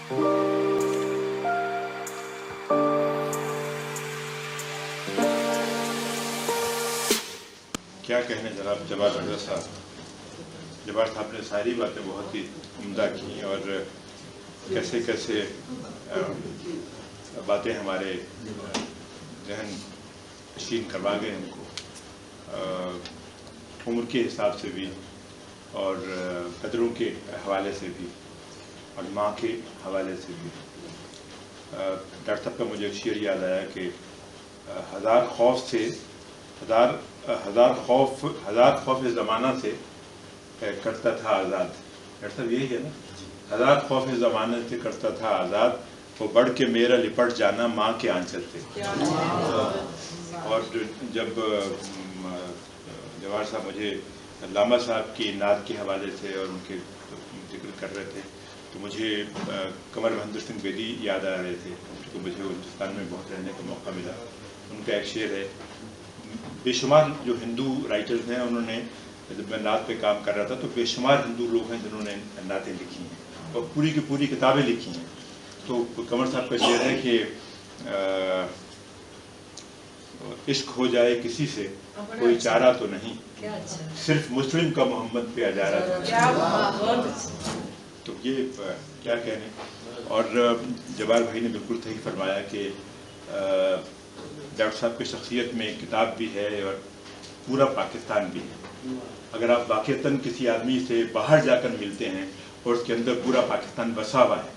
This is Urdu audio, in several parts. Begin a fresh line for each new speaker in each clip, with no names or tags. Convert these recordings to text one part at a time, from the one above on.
کیا کہنے جناب جبار رضا صاحب. جبار صاحب نے ساری باتیں بہت ہی عمدہ کی اور کیسے کیسے باتیں ہمارے ذہن نشین کروا گئے ان کو، عمر کے حساب سے بھی اور قدروں کے حوالے سے بھی اور ماں کے حوالے سے بھی. ڈاکٹر صاحب کا مجھے ایک شعر یاد آیا کہ ہزار خوف زمانہ سے کرتا تھا آزاد. ڈاکٹر صاحب یہی ہے نا، ہزار خوف زمانے سے کرتا تھا آزاد، وہ بڑھ کے میرا لپٹ جانا ماں کے آنچل سے. اور جب جوار صاحب مجھے علامہ صاحب کی نعت کے حوالے سے اور ان کے ذکر کر رہے تھے تو مجھے قمر مہندر سنگھ بیدی یاد آ رہے تھے، کیونکہ مجھے ہندوستان میں بہت رہنے کا موقع ملا. ان کا ایک شعر ہے، بے شمار جو ہندو رائٹرز ہیں انہوں نے، جب میں نعت پہ کام کر رہا تھا تو بے شمار ہندو لوگ ہیں جنہوں نے نعتیں لکھی ہیں اور پوری کی پوری کتابیں لکھی ہیں. تو قمر صاحب کا شعر ہے کہ عشق ہو جائے کسی سے کوئی چارہ تو نہیں، صرف مسلم کا محمد پہ اجارہ تو نہیں. تو یہ کیا کہنے. اور جبار بھائی نے بالکل صحیح فرمایا کہ ڈاکٹر صاحب کی شخصیت میں کتاب بھی ہے اور پورا پاکستان بھی ہے. اگر آپ واقعتاً کسی آدمی سے باہر جا کر ملتے ہیں اور اس کے اندر پورا پاکستان بسا ہوا ہے،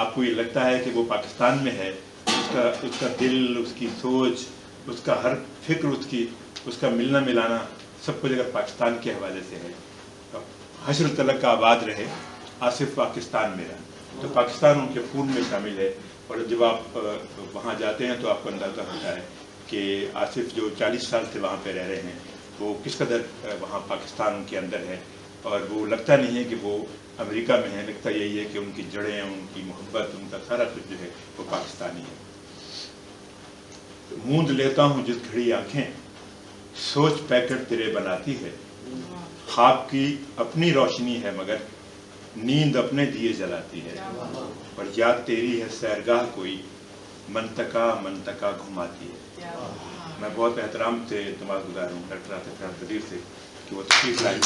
آپ کو یہ لگتا ہے کہ وہ پاکستان میں ہے، اس کا دل، اس کی سوچ، اس کا ہر فکر، اس کا ملنا ملانا سب کچھ اگر پاکستان کے حوالے سے ہے. حشر تلک کا آباد رہے آصف پاکستان میرا. تو پاکستان ان کے خون میں شامل ہے. اور جب آپ وہاں جاتے ہیں تو آپ کو اندازہ ہوتا ہے کہ آصف جو 40 سال سے وہاں پہ رہ رہے ہیں وہ کس قدر وہاں پاکستان ان کے اندر ہے. اور وہ لگتا نہیں ہے کہ وہ امریکہ میں ہے، لگتا یہی ہے کہ ان کی جڑیں، ان کی محبت، ان کا سارا کچھ جو ہے وہ پاکستانی ہے. موند لیتا ہوں جس گھڑی آنکھیں، سوچ پیکٹ تیرے بناتی ہے. خواب کی اپنی روشنی ہے مگر نیند اپنے دیے جلاتی ہے. اور یاد تیری ہے سیرگاہ کوئی، منطقہ گھماتی ہے. میں بہت احترام سے اعتماد گزار ہوں ڈاکٹر آصف قدیر سے کہ وہ تشریف لائے.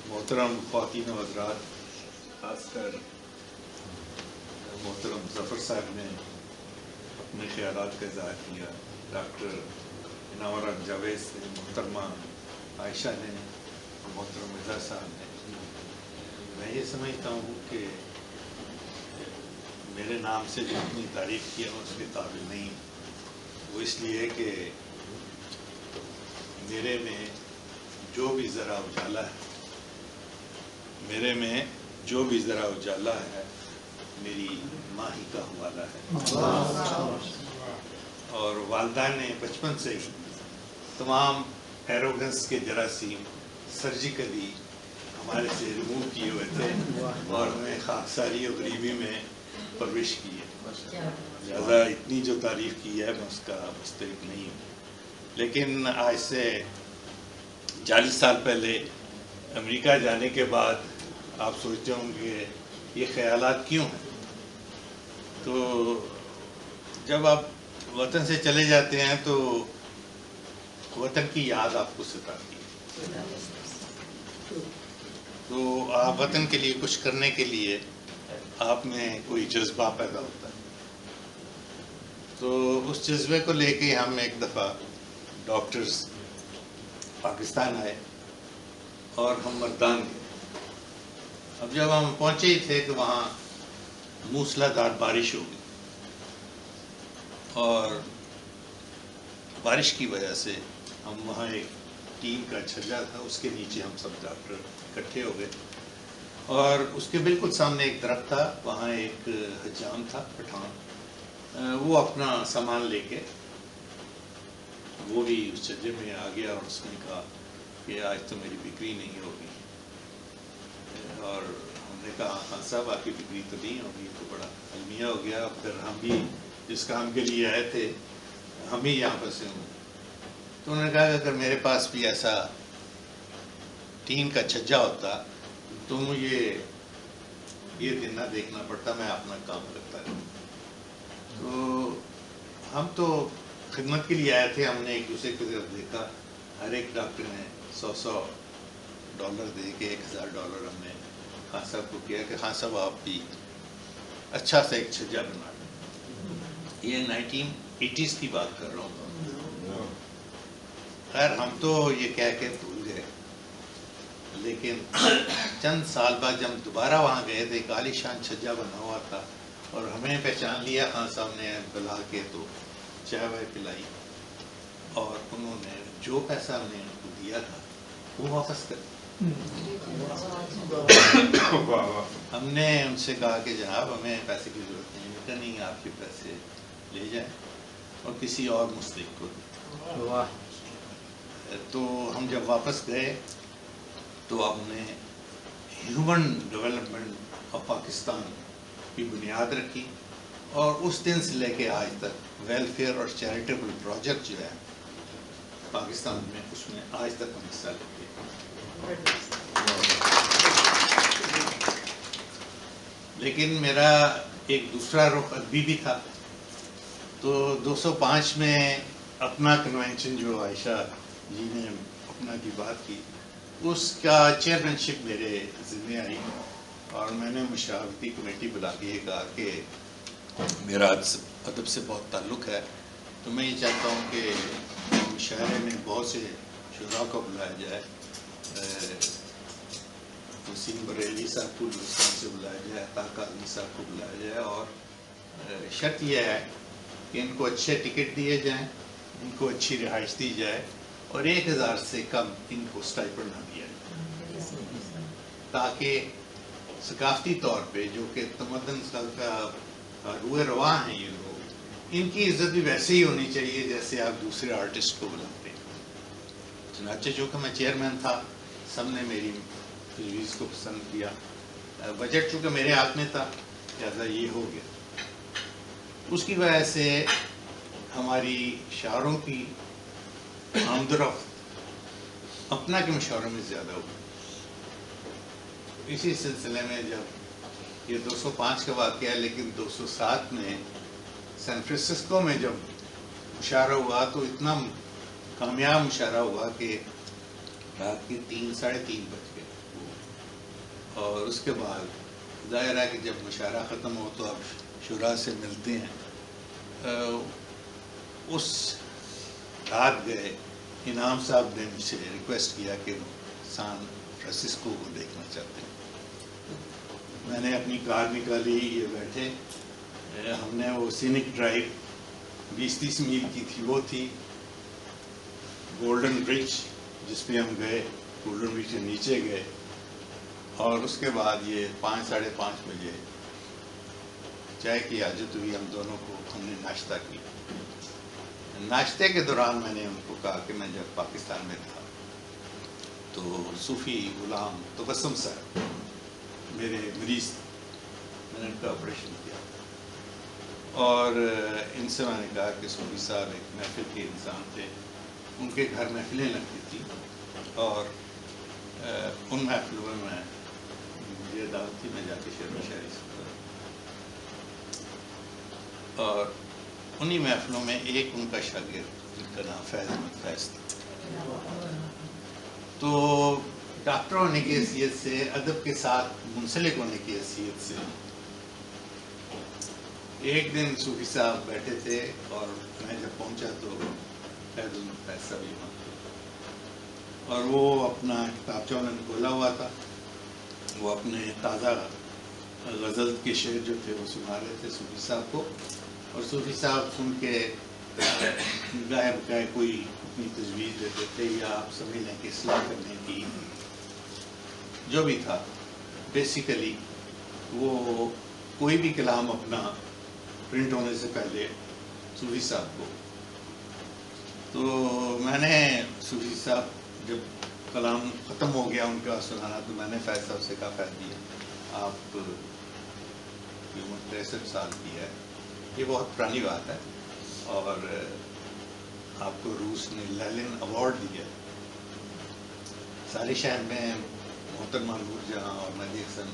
محترم خواتین و حضرات، خاص کر محترم ظفر صاحب نے اپنے خیالات کا اظہار کیا، ڈاکٹر انامر جاوید سے، محترمہ عائشہ نے، محترم مرزا صاحب نے. میں یہ سمجھتا ہوں کہ میرے نام سے جو اتنی تعریف کی ہے اس کے قابل نہیں. وہ اس لیے کہ میرے میں جو بھی ذرا اجالا ہے میری ماں ہی کا حوالہ ہے. اور والدہ نے بچپن سے ہی تمام ایروگنس کے جراثیم سرجیکلی ہمارے سے ریموو کیے ہوئے تھے اور ہمیں خاکساری اور غریبی میں پرورش کی ہے. لہٰذا اتنی جو تعریف کی ہے میں اس کا مستحق نہیں ہوں. لیکن آج سے 40 سال پہلے امریکہ جانے کے بعد آپ سوچتے ہوں گے یہ خیالات کیوں ہیں. تو جب آپ وطن سے چلے جاتے ہیں تو وطن کی یاد آپ کو ستاتی ہے، تو آپ وطن کے لیے کچھ کرنے کے لیے آپ میں کوئی جذبہ پیدا ہوتا ہے. تو اس جذبے کو لے کے ہم ایک دفعہ ڈاکٹرز پاکستان آئے اور ہم مردان گئے. اب جب ہم پہنچے ہی تھے تو وہاں موسلادھار بارش ہو گئی اور بارش کی وجہ سے ہم وہاں ایک ٹیم کا چھجا تھا، اس کے نیچے ہم سب ڈاکٹر اکٹھے ہو گئے. اور اس کے بالکل سامنے ایک درخت تھا، وہاں ایک حجام تھا پٹھان، وہ اپنا سامان لے کے وہ بھی اس چھجے میں آ گیا اور اس نے کہا کہ آج تو میری بکری نہیں ہوگی. اور ہم نے کہا ہاں صاحب آپ کی بکری تو نہیں ہوگی. تو بڑا المیہ ہو گیا. پھر ہم بھی جس کام کے لیے آئے تھے
ہم ہی یہاں پر سے ہوں. تو انہوں نے کہا کہ اگر میرے پاس بھی ایسا ٹین کا چھجا ہوتا تو مجھے یہ دن نہ دیکھنا پڑتا, میں اپنا کام کرتا رہتا. تو ہم تو خدمت کے لیے آئے تھے, ہم نے ایک دوسرے کی طرف دیکھا, ہر ایک ڈاکٹر نے $100 دے کے $1000 ہم نے خان صاحب کو کیا کہ خان صاحب آپ بھی اچھا سا ایک چھجا بنا لیں. یہ 1980s کی بات کر رہا ہوں. خیر ہم تو یہ کہہ کے بھول گئے, لیکن چند سال بعد جب دوبارہ وہاں گئے تھے, ایک عالیشان چھجا بنا ہوا تھا اور ہمیں پہچان لیا خان صاحب نے بلا کے, تو چائے وائے پلائی اور انہوں نے جو پیسہ ہم نے ان کو دیا تھا وہ واپس کر دیا. ہم نے ان سے کہا کہ جناب ہمیں پیسے کی ضرورت نہیں, کہ نہیں آپ کے پیسے لے جائیں اور کسی اور مستحق کو دیں. تو ہم جب واپس گئے تو ہم نے ہیومن ڈیولپمنٹ آف پاکستان کی بنیاد رکھی, اور اس دن سے لے کے آج تک ویلفیئر اور چیریٹیبل پروجیکٹ جو ہے پاکستان میں, اس میں آج تک ہم حصہ لیتے ہیں. لیکن میرا ایک دوسرا رخ ادبی بھی تھا. تو 205 میں اپنا کنونشن جو عائشہ جی نے اپنا کی بات کی, اس کا چیئرمین شپ میرے ذمہ آئی, اور میں نے مشاورتی کمیٹی بلا کے یہ کہا کہ میرا ادب سے بہت تعلق ہے, تو میں یہ چاہتا ہوں کہ مشاعرے میں بہت سے شعراء کو بلایا جائے, وسیم بریلی صاحب کو ہندوستان سے بلایا جائے, عطا کاظمی صاحب کو بلایا جائے, اور شرط یہ ہے کہ ان کو اچھے ٹکٹ دیے جائیں, ان کو اچھی رہائش دی جائے, اور 1000 سے کم ان کو اسٹائپنڈ نہ دیا جائے, تاکہ ثقافتی طور پہ جو کہ تمدن کا روئے رواں ہیں یہ لوگ, ان کی عزت بھی ویسے ہی ہونی چاہیے جیسے آپ دوسرے آرٹسٹ کو بلاتے ہیں. چنانچہ چونکہ میں چیئرمین تھا, سب نے میری تجویز کو پسند کیا. بجٹ چونکہ میرے ہاتھ میں تھا لہٰذا یہ ہو گیا. اس کی وجہ سے ہماری شاعروں کی آمد و رفت اپنا کے مشاعروں میں زیادہ ہوئی. اسی سلسلے میں جب یہ 205 کا واقعہ ہے, لیکن 207 میں سین فرانسسکو میں جب مشاعرہ ہوا تو اتنا کامیاب مشاعرہ ہوا کہ رات کے 3 ساڑھے 3 بج گئے. اور اس کے بعد ظاہر ہے کہ جب مشاعرہ ختم ہو تو آپ شعراء سے ملتے ہیں. اس رات گئے, انعام صاحب نے مجھ سے ریکویسٹ کیا کہ سان فرانسسکو کو دیکھنا چاہتے ہیں. میں نے اپنی کار نکالی, یہ بیٹھے, ہم نے وہ سینک ڈرائیو 20-30 میل کی تھی, وہ تھی گولڈن برج جس پہ ہم گئے, گولڈن برج کے نیچے گئے, اور اس کے بعد یہ 5 ساڑھے 5 بجے چائے کی حاجت ہوئی ہم دونوں کو, ہم نے ناشتہ کیا. ناشتے کے دوران میں نے ان کو کہا کہ میں جب پاکستان میں تھا تو صوفی غلام تبسم صاحب میرے مریض تھے, میں نے ان کا آپریشن کیا, اور ان سے میں نے کہا کہ صوفی صاحب ایک محفل کے انسان تھے, ان کے گھر محفلیں لگتی تھی, اور ان محفلوں میں مجھے دعوت تھی, میں جا کے شعر و شاعری سنتا, اور انہی محفلوں میں ایک ان کا شاگرد جن کا نام فیض احمد فیض تھا. تو ڈاکٹر ہونے کی حیثیت سے, ادب کے ساتھ منسلک ہونے کی حیثیت سے, ایک دن صوفی صاحب بیٹھے تھے, اور میں جب پہنچا تو فیض احمد فیض صاحب وہاں تھے, اور وہ اپنا کتابچہ انہوں نے کھولا ہوا تھا, وہ اپنے تازہ غزل کے شعر جو تھے وہ سنا رہے تھے صوفی صاحب کو, اور صوفی صاحب سن کے گائے بگائے کوئی اپنی تجویز دیتے تھے, یا آپ سمجھ لیں کہ اصلاح کرنے کی جو بھی تھا. بیسیکلی وہ کوئی بھی کلام اپنا پرنٹ ہونے سے پہلے صوفی صاحب کو, تو میں نے صوفی صاحب جب کلام ختم ہو گیا ان کا سنانا, تو میں نے فیض صاحب سے کہا فیض جی آپ کی عمر 63 سال کی ہے, یہ بہت پرانی بات ہے, اور آپ کو روس نے لالن ایوارڈ دیا. سارے شہر میں محترمہ نور جہاں اور مہدی حسن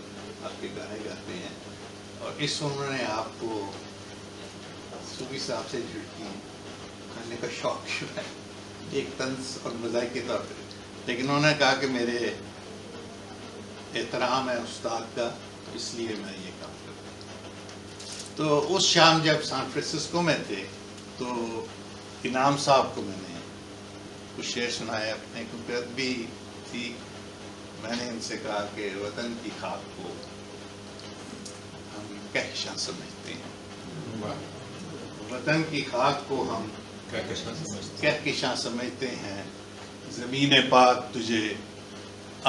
آپ کے گانے گاتے ہیں, اور اس انہوں نے آپ کو صوفی صاحب سے جھڑکی کھانے کا شوق شروع ہے ایک طنز اور مزاح کے طور پہ, لیکن انہوں نے کہا کہ میرے احترام ہے استاد کا, اس لیے میں یہ کام کرتا ہوں. تو اس شام جب سان فرانسسکو میں تھے تو انعام صاحب کو میں نے کچھ شعر سنایا اپنے, کیونکہ ادبی تھی. میں نے ان سے کہا کہ وطن کی خاک کو ہم کہکشاں سمجھتے ہیں, وطن کی خاک کو ہم کہکشاں سمجھتے ہیں, زمین پاک تجھے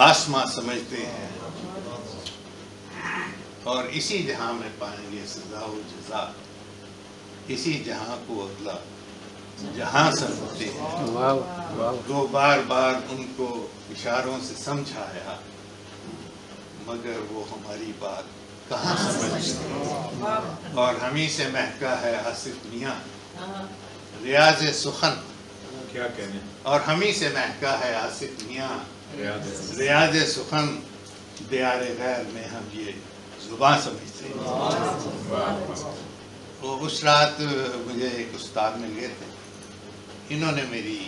آسماں سمجھتے ہیں, اور اسی جہاں میں پائیں گے سزا و جزا, اسی جہاں کو اگلا جہاں سمجھتے ہیں. دو بار بار ان کو اشاروں سے سمجھایا, مگر وہ ہماری بات کہاں سمجھتے ہیں. اور ہمیں سے مہکا ہے آصف میاں ریاض سخن,
کیا کہنے,
اور ہمیں سے مہکا ہے آصف میاں ریاض سخن, دیار غیر میں ہم یہ زباں سمجھتے ہیں. وہ اس رات مجھے ایک استاد مل گئے تھے, انہوں نے میری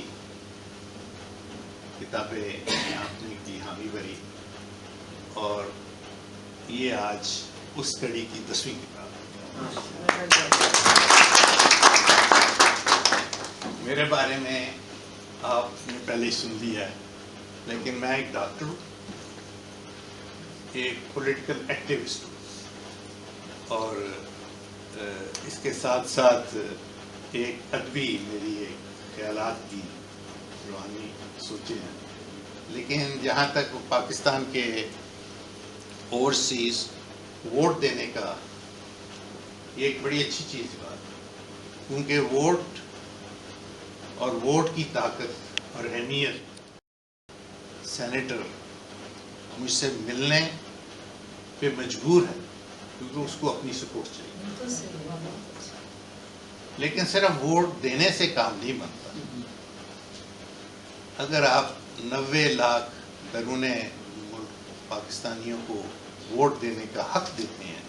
کتابیں آنکھنے کی حامی بھری, اور یہ آج اس کڑی کی 10ویں کتاب ہے. میرے بارے میں آپ نے پہلے ہی سن لیا ہے, لیکن میں ایک ڈاکٹر ہوں, ایک پولیٹیکل ایکٹیوسٹ ہوں, اور اس کے ساتھ ساتھ ایک ادبی میری ایک خیالات کی روحانی سوچیں ہیں. لیکن جہاں تک پاکستان کے اوورسیز ووٹ دینے کا, یہ ایک بڑی اچھی چیز بات ہے, کیونکہ ووٹ اور ووٹ کی طاقت اور اہمیت سینیٹر مجھ سے ملنے پہ مجبور ہے, کیونکہ اس کو اپنی سپورٹ چاہیے. لیکن صرف ووٹ دینے سے کام نہیں بنتا. اگر آپ 90 لاکھ بیرون ملک پاکستانیوں کو ووٹ دینے کا حق دیتے ہیں,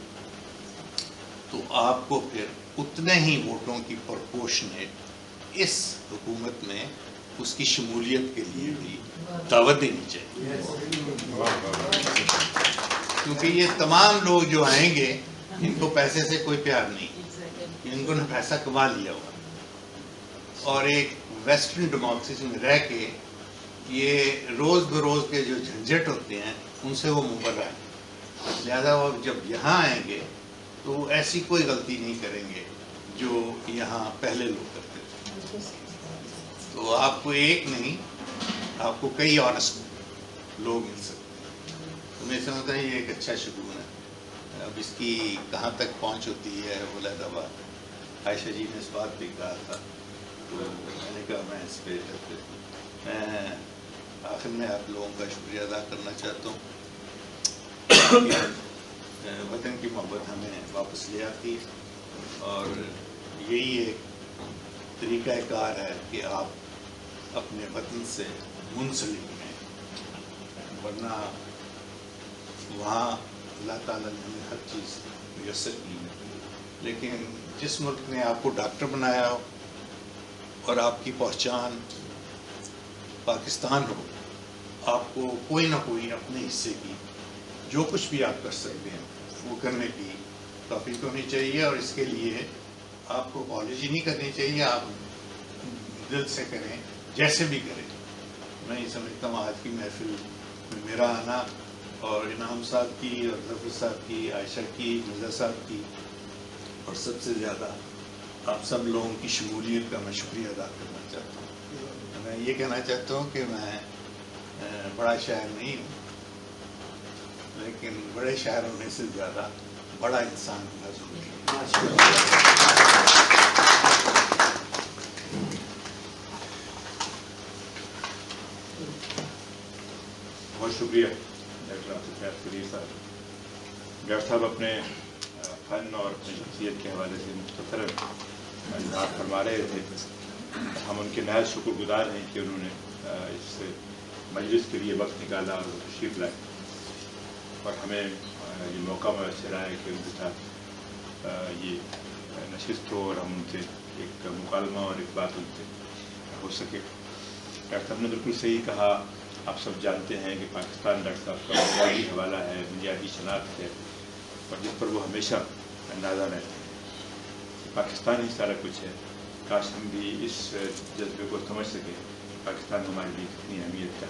تو آپ کو پھر اتنے ہی ووٹوں کی پرپورشنیٹ اس حکومت میں اس کی شمولیت کے لیے بھی دعوت دینی چاہیے. کیونکہ یہ تمام لوگ جو آئیں گے, ان کو پیسے سے کوئی پیار نہیں, ان کو نے پیسہ کما لیا ہوا, اور ایک ویسٹرن ڈیموکریسی میں رہ کے یہ روز بروز کے جو جھنجٹ ہوتے ہیں ان سے وہ مبرہ ہیں. لہذا وہ جب یہاں آئیں گے تو وہ ایسی کوئی غلطی نہیں کریں گے جو یہاں پہلے لوگ کرتے تھے. تو آپ کو ایک نہیں, آپ کو کئی آنےسٹ لوگ مل سکتے ہیں. تو میں سمجھتا ہوں یہ ایک اچھا شگون ہے. اب اس کی کہاں تک پہنچ ہوتی ہے ولادہ بات, عائشہ جی نے اس بات پہ کہا تھا, تو میں نے کہا میں اس پہ میں آخر میں آپ لوگوں کا شکریہ ادا کرنا چاہتا ہوں. وطن کی محبت ہمیں واپس لے آتی ہے, اور یہی ایک طریقہ کار ہے کہ آپ اپنے وطن سے منسلک ہیں, ورنہ وہاں اللہ تعالیٰ نے ہمیں ہر چیز میسر کی ہے. لیکن جس ملک نے آپ کو ڈاکٹر بنایا ہو اور آپ کی پہچان پاکستان ہو, آپ کو کوئی نہ کوئی اپنے حصے کی جو کچھ بھی آپ کر سکتے ہیں وہ کرنے کی توفیق ہونی چاہیے. اور اس کے لیے آپ کو اپالوجی نہیں کرنی چاہیے, آپ دل سے کریں, جیسے بھی کریں. میں یہ سمجھتا ہوں آج کی محفل میں میرا آنا, اور انعام صاحب کی, اور ظفر صاحب کی, عائشہ کی, مرزا صاحب کی, اور سب سے زیادہ آپ سب لوگوں کی شمولیت کا میں شکریہ ادا کرنا چاہتا ہوں. میں یہ کہنا چاہتا ہوں کہ میں بڑا شاعر نہیں ہوں, لیکن بڑے شاعر ہونے سے زیادہ بڑا انسان ہونا ضروری ہے.
بہت شکریہ ڈاکٹر عاطف فرید صاحب. ڈاکٹر صاحب اپنے فن اور اپنی شخصیت کے حوالے سے مختصر اظہار فرما رہے تھے, ہم ان کے نہایت شکر گزار ہیں کہ انہوں نے اس مجلس کے لیے وقت نکالا اور تشریف لائے اور ہمیں یہ موقع میسر آیا کہ ان کے ساتھ یہ نشست ہو اور ہم ان سے ایک مکالمہ اور ایک بات ان سے ہو سکے۔ ڈاکٹر صاحب نے بالکل صحیح کہا، آپ سب جانتے ہیں کہ پاکستان ڈاکٹر صاحب کا بنیادی حوالہ ہے، بنیادی شناخت ہے اور جس پر وہ ہمیشہ اندازہ رہتے ہیں۔ پاکستان ہی سارا کچھ ہے، کاش ہم بھی اس جذبے کو سمجھ سکیں، پاکستان ہمارے لیے کتنی اہمیت کا